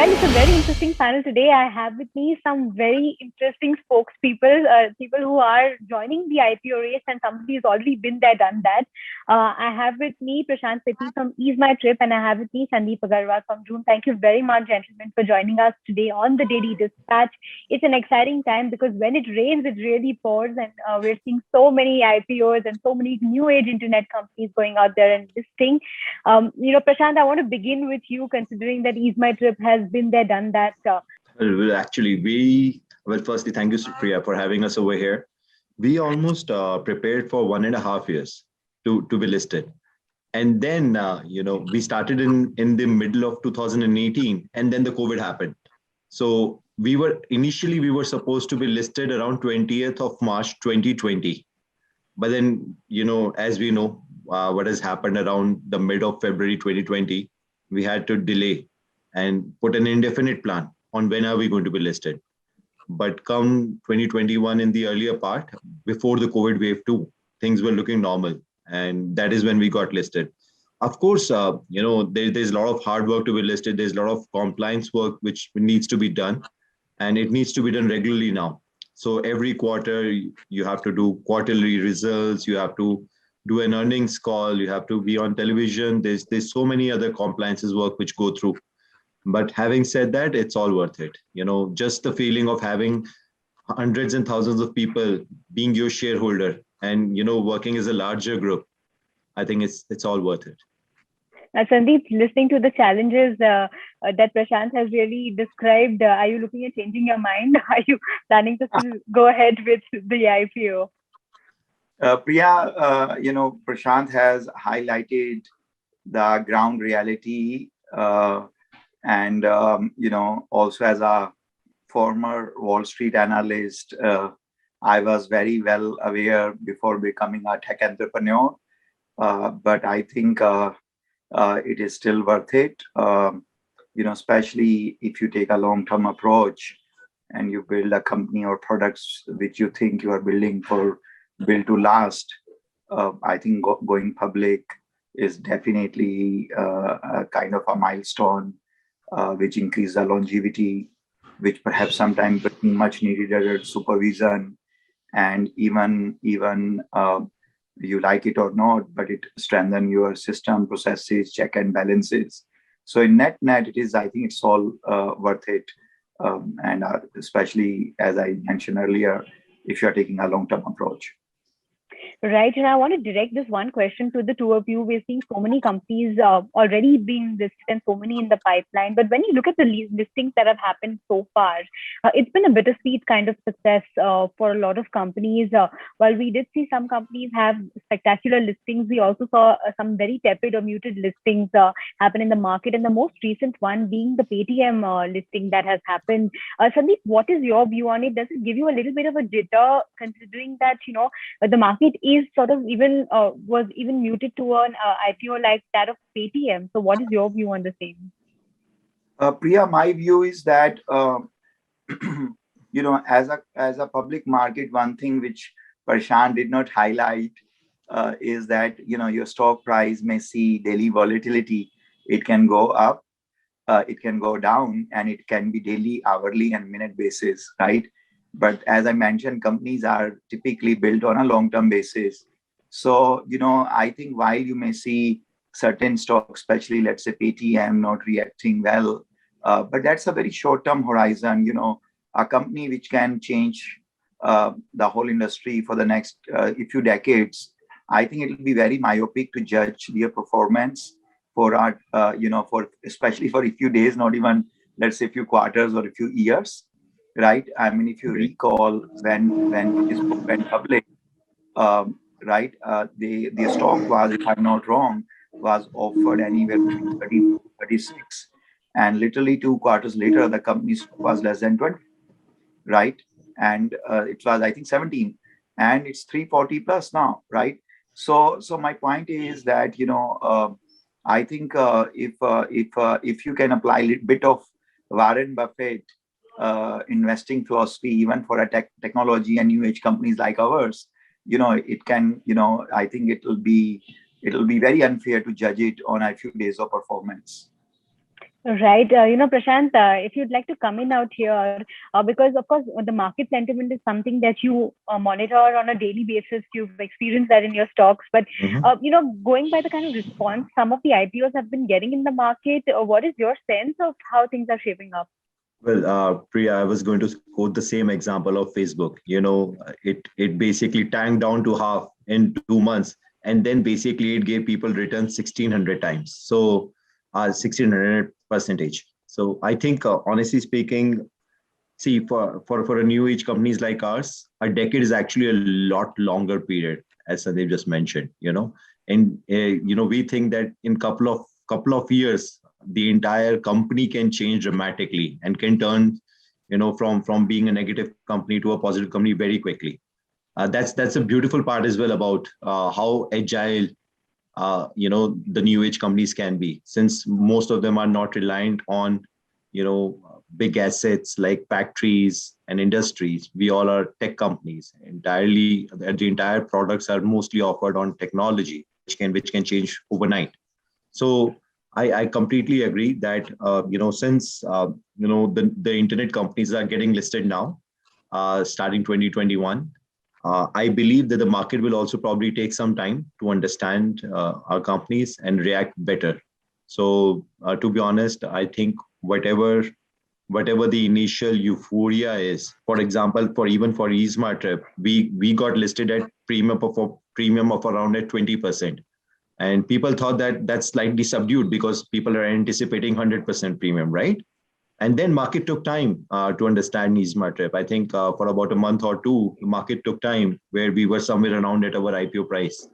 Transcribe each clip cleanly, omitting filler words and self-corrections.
Well, it's a very interesting panel today. I have with me some very interesting spokespeople, people who are joining the IPO race, and somebody who's already been there, done that. I have with me Prashant Sethi from Ease My Trip, and I have with me Sandeep Agarwal from June. Thank you very much, gentlemen, for joining us today on the Daily Dispatch. It's an exciting time because when it rains, it really pours, and we're seeing so many IPOs and so many new age internet companies going out there and listing. Prashant, I want to begin with you, considering that Ease My Trip has been there, done that. Firstly, thank you, Supriya, for having us over here. We almost prepared for 1.5 years to be listed. And then, we started in the middle of 2018, and then the COVID happened. So we were supposed to be listed around 20th of March 2020. But then, as we know, what has happened around the mid of February 2020, we had to delay and put an indefinite plan on when are we going to be listed. But come 2021, in the earlier part, before the COVID wave 2, things were looking normal. And that is when we got listed. Of course, there's a lot of hard work to be listed. There's a lot of compliance work which needs to be done. And it needs to be done regularly now. So every quarter, you have to do quarterly results. You have to do an earnings call. You have to be on television. There's so many other compliances work which go through. But having said that, it's all worth it. Just the feeling of having hundreds and thousands of people being your shareholder and, working as a larger group, I think it's all worth it. Sandeep, listening to the challenges that Prashant has really described, are you looking at changing your mind? Are you planning to still go ahead with the IPO? Priya, Prashant has highlighted the ground reality, and also as a former Wall Street analyst, I was very well aware before becoming a tech entrepreneur. But I think it is still worth it, especially if you take a long-term approach and you build a company or products which you think you are built to last. I think going public is definitely a kind of a milestone which increases the longevity, which perhaps sometimes much needed supervision, and even you like it or not, but it strengthens your system, processes, check and balances. So in net, it is, I think it's all worth it. And especially, as I mentioned earlier, if you're taking a long-term approach. Right. And I want to direct this one question to the two of you. We're seeing so many companies already being listed and so many in the pipeline. But when you look at the listings that have happened so far, it's been a bittersweet kind of success for a lot of companies. While we did see some companies have spectacular listings, we also saw some very tepid or muted listings happen in the market. And the most recent one being the Paytm listing that has happened. Sandeep, what is your view on it? Does it give you a little bit of a jitter, considering that, the market is sort of was even muted to an IPO like that of Paytm? So what is your view on the same? Priya, my view is that as a public market, one thing which Prashant did not highlight is that your stock price may see daily volatility. It can go up, it can go down, and it can be daily, hourly, and minute basis, right? But as I mentioned, companies are typically built on a long-term basis. So, I think while you may see certain stocks, especially let's say Paytm, not reacting well, but that's a very short-term horizon. A company which can change the whole industry for the next few decades. I think it will be very myopic to judge their performance for especially for a few days, not even let's say a few quarters or a few years. Right. I mean, if you recall when this book went public, right, the stock was, if I'm not wrong, was offered anywhere between 30 to 36, and literally 2 quarters later, the company was less than 20, right, and it was, I think, 17, and it's 340 plus now, right? So my point is that I think if you can apply a little bit of Warren Buffett investing philosophy even for a technology and new age companies like ours, it can, I think it'll be very unfair to judge it on a few days of performance. Right. Prashant, if you'd like to come in out here, because of course the market sentiment is something that you monitor on a daily basis. You've experienced that in your stocks, but Mhm. going by the kind of response some of the IPOs have been getting in the market, what is your sense of how things are shaping up? Well, Priya, I was going to quote the same example of Facebook. It basically tanked down to half in 2 months, and then basically it gave people returns 1,600 times. So, 1,600 percentage. So I think, honestly speaking, see, for a new age companies like ours, a decade is actually a lot longer period, as Sandeep just mentioned. And we think that in couple of years, the entire company can change dramatically and can turn, from being a negative company to a positive company very quickly. That's a beautiful part as well about how agile the new age companies can be, since most of them are not reliant on big assets like factories and industries. We all are tech companies entirely. The entire products are mostly offered on technology, which can change overnight. So I completely agree that since the internet companies are getting listed now, starting 2021. I believe that the market will also probably take some time to understand our companies and react better. So, to be honest, I think whatever the initial euphoria is, for example, for EaseMart, we got listed at premium of around at 20%, and people thought that that's slightly subdued because people are anticipating 100% premium, right? And then market took time to understand EaseMart. I think for about a month or two, the market took time where we were somewhere around at our IPO price,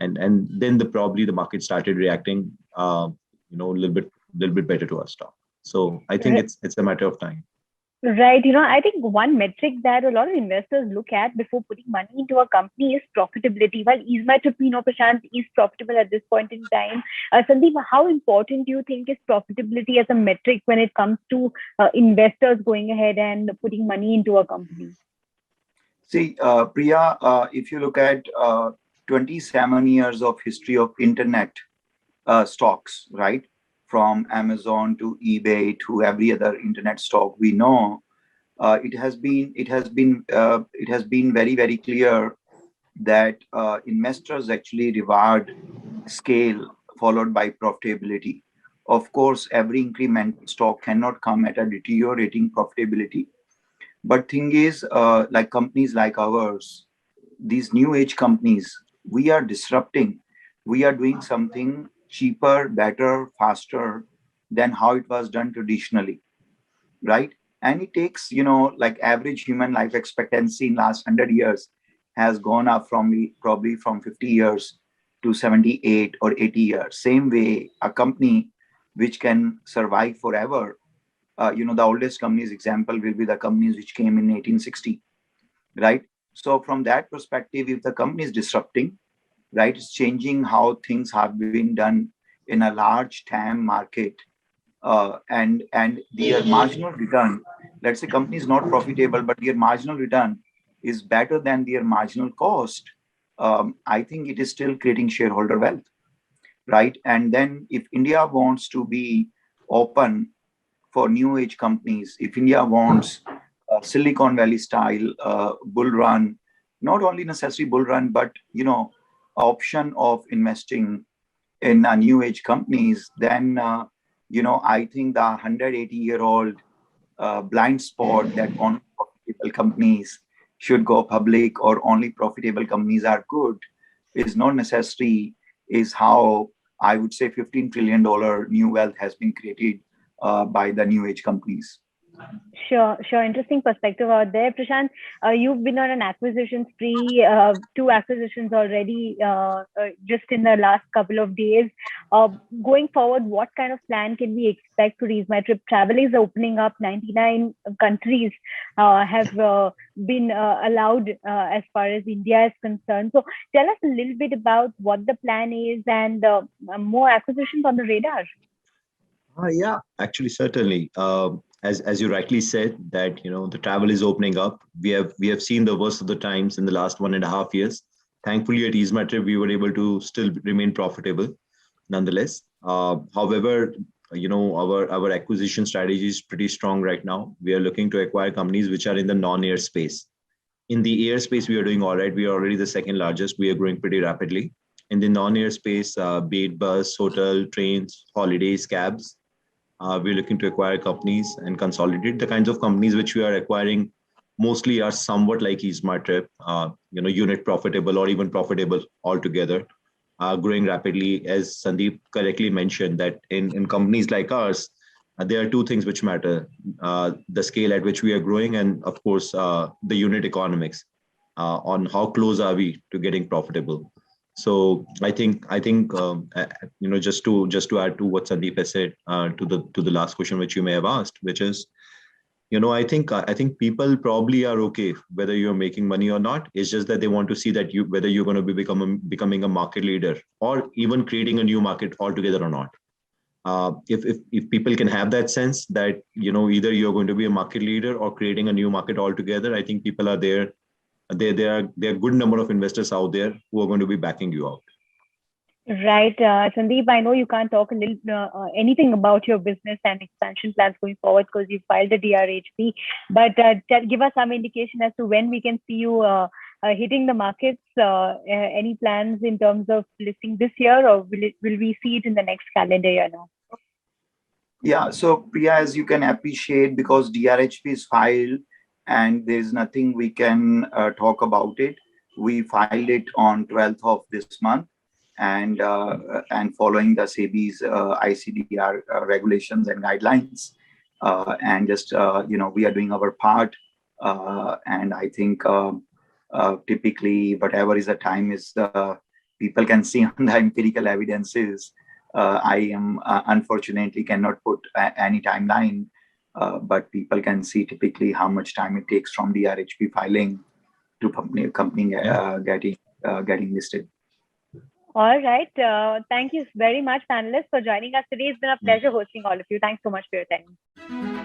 and then probably the market started reacting, a little bit better to our stock. So I think it's a matter of time. Right. I think one metric that a lot of investors look at before putting money into a company is profitability. While EaseMart, Prashant, is profitable at this point in time. Sandeep, how important do you think is profitability as a metric when it comes to investors going ahead and putting money into a company? See, Priya, if you look at 27 years of history of internet stocks, right? From Amazon to eBay to every other internet stock we know, it has been very, very clear that investors actually reward scale followed by profitability. Of course, every incremental stock cannot come at a deteriorating profitability. But thing is, like companies like ours, these new age companies, we are disrupting. We are doing something cheaper, better, faster than how it was done traditionally, right? And it takes, like average human life expectancy in last 100 years has gone up probably from 50 years to 78 or 80 years. Same way, a company which can survive forever, the oldest companies example will be the companies which came in 1860, right? So from that perspective, if the company is disrupting, right, it's changing how things have been done in a large TAM market, and their marginal return, let's say company is not profitable, but their marginal return is better than their marginal cost, I think it is still creating shareholder wealth, right? And then if India wants to be open for new age companies, if India wants Silicon Valley style bull run, not only necessary bull run, but option of investing in new age companies, then I think the 180-year-old blind spot that only profitable companies should go public or only profitable companies are good is not necessary, is how I would say $15 trillion new wealth has been created by the new age companies. Sure. Interesting perspective out there. Prashant, you've been on an acquisition spree, two acquisitions already just in the last couple of days. Going forward, what kind of plan can we expect for EaseMyTrip? Travel is opening up. 99 countries have been allowed as far as India is concerned. So tell us a little bit about what the plan is and more acquisitions on the radar. Yeah, actually, certainly. As you rightly said, that the travel is opening up. We have seen the worst of the times in the last 1.5 years. Thankfully, at EaseMyTrip, we were able to still remain profitable, nonetheless. However, our acquisition strategy is pretty strong right now. We are looking to acquire companies which are in the non-air space. In the air space, we are doing all right. We are already the second largest. We are growing pretty rapidly. In the non-air space, be it bus, hotel, trains, holidays, cabs, we're looking to acquire companies and consolidate. The kinds of companies which we are acquiring mostly are somewhat like eSmartTrip, unit profitable or even profitable altogether, growing rapidly. As Sandeep correctly mentioned, that in companies like ours, there are two things which matter: the scale at which we are growing, and of course, the unit economics. On how close are we to getting profitable? So I think just to add to what Sandeep has said, to the last question which you may have asked, which is, I think people probably are okay whether you're making money or not. It's just that they want to see that whether you're going to be becoming a market leader or even creating a new market altogether or not. If people can have that sense that either you're going to be a market leader or creating a new market altogether, I think people are there. There are good number of investors out there who are going to be backing you out. Right, Sandeep, I know you can't talk anything about your business and expansion plans going forward because you filed the DRHP, but give us some indication as to when we can see you hitting the markets. Any plans in terms of listing this year, or will we see it in the next calendar year now? Yeah, so Priya, as you can appreciate, because DRHP is filed and there's nothing we can talk about it. We filed it on 12th of this month, and following the SEBI's ICDR regulations and guidelines, and just we are doing our part, and I think typically whatever is the time is people can see on the empirical evidences. I am unfortunately cannot put any timeline, but people can see typically how much time it takes from the RHP filing to company getting listed. All right. Thank you very much, panelists, for joining us today. It's been a pleasure hosting all of you. Thanks so much for your time.